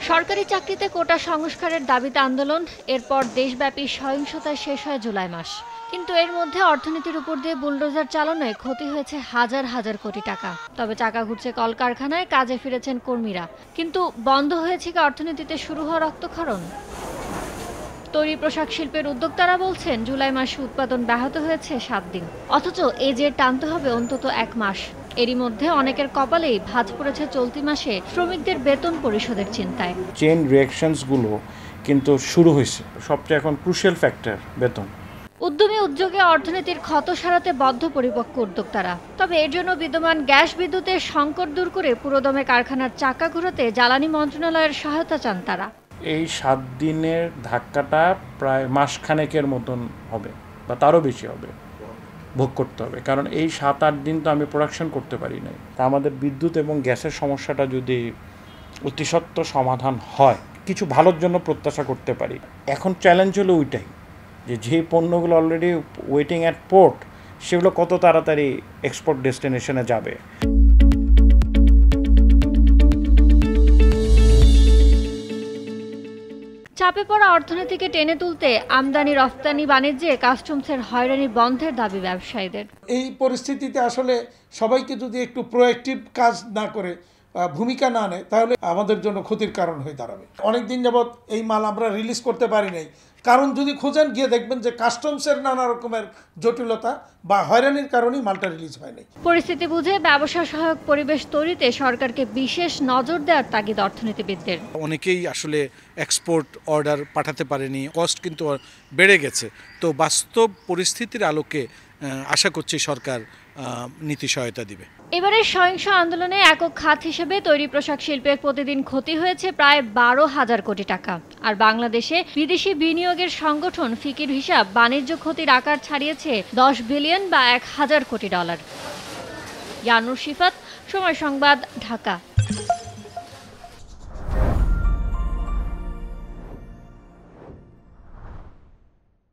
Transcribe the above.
সরকারি চাকরিতে কোটা সংস্কারের দাবিতে আন্দোলন, এরপর দেশব্যাপী সহিংসতায় শেষ হয় জুলাই মাস। কিন্তু এর মধ্যে অর্থনীতির উপর দিয়ে বুলডোজার চালানোয় ক্ষতি হয়েছে হাজার হাজার কোটি টাকা। তবে চাকা ঘুরছে কলকারখানায়, কাজে ফিরেছেন কর্মীরা। কিন্তু বন্ধ হয়েছে কি অর্থনীতিতে শুরু হওয়া রক্তক্ষরণ? তৈরি পোশাক শিল্পের উদ্যোক্তারা বলছেন জুলাই মাসে উৎপাদন ব্যাহত হয়েছে 7 দিন, অথচ এই জের টানতে হবে অন্তত 1 মাস। এরই মধ্যে অনেকের কপালেই ভাঁজ পড়েছে চলতি মাসে শ্রমিকদের বেতন পরিশোধের চিন্তায়। চেইন রিঅ্যাকশনসগুলো কিন্তু শুরু হয়েছে। সবচেয়ে এখন ক্রুশিয়াল ফ্যাক্টর বেতন। উদ্যমী উদ্যোগে অর্থনীতির ক্ষত সারাতে বদ্ধপরিপক্ক উদ্যোক্তারা। তবে এর জন্য বিদ্যমান গ্যাস বিদ্যুতের সংকট দূর করে পুরোদমে কারখানার চাকা ঘোরাতে জ্বালানি মন্ত্রণালয়ের সহায়তা চান তারা। এই 7 দিনের ধাক্কাটা প্রায় মাসখানেকের মতন হবে বা তারও বেশি হবে, ভোগ করতে হবে। কারণ এই 7-8 দিন তো আমি প্রোডাকশন করতে পারি নাই। তা আমাদের বিদ্যুৎ এবং গ্যাসের সমস্যাটা যদি অতিসত্বর সমাধান হয়, কিছু ভালোর জন্য প্রত্যাশা করতে পারি। এখন চ্যালেঞ্জ হলো ওইটাই, যে পণ্যগুলো অলরেডি ওয়েটিং অ্যাট পোর্ট, সেগুলো কত তাড়াতাড়ি এক্সপোর্ট ডেস্টিনেশনে যাবে। চাপে পড়া অর্থনীতিকে টেনে তুলতে আমদানি রফতানি বাণিজ্যে কাস্টমসের হয়রানি বন্ধের দাবি ব্যবসায়ীদের। এই পরিস্থিতিতে আসলে সবাইকে যদি একটু প্রোঅ্যাক্টিভ কাজ না করে, ভূমিকা না নেয়, তাহলে আমাদের জন্য ক্ষতির কারণ হয়ে দাঁড়াবে। অনেক দিন যাবৎ এই মাল আমরা রিলিজ করতে পারি নাই, কারণ যদি খোঁজেন গিয়ে দেখবেন যে কাস্টমসের নানা রকমের জটিলতা বা হয়রানির কারণেই মালটা রিলিজ হয় নাই। পরিস্থিতি বুঝে ব্যবসা সহায়ক পরিবেশ তৈরিতে সরকারকে বিশেষ নজর দেওয়ার তাগিদ অর্থনীতিবিদদের। অনেকেই আসলে এক্সপোর্ট অর্ডার পাঠাতে পারেনি, কস্ট কিন্তু বেড়ে গেছে। তো বাস্তব পরিস্থিতির আলোকে আশা করছি সরকার নীতি সহায়তা দিবে। এবারের সহিংস আন্দোলনে একক খাত হিসেবে তৈরি পোশাক শিল্পের প্রতিদিন ক্ষতি হয়েছে প্রায় 12,000 কোটি টাকা। আর বাংলাদেশে বিদেশি বিনিয়োগের সংগঠন ফিকির হিসাব বাণিজ্য ক্ষতির আকার ছাড়িয়েছে 10 বিলিয়ন বা 1,000 কোটি ডলার। ইয়ানুর শিফাত, সময় সংবাদ, ঢাকা।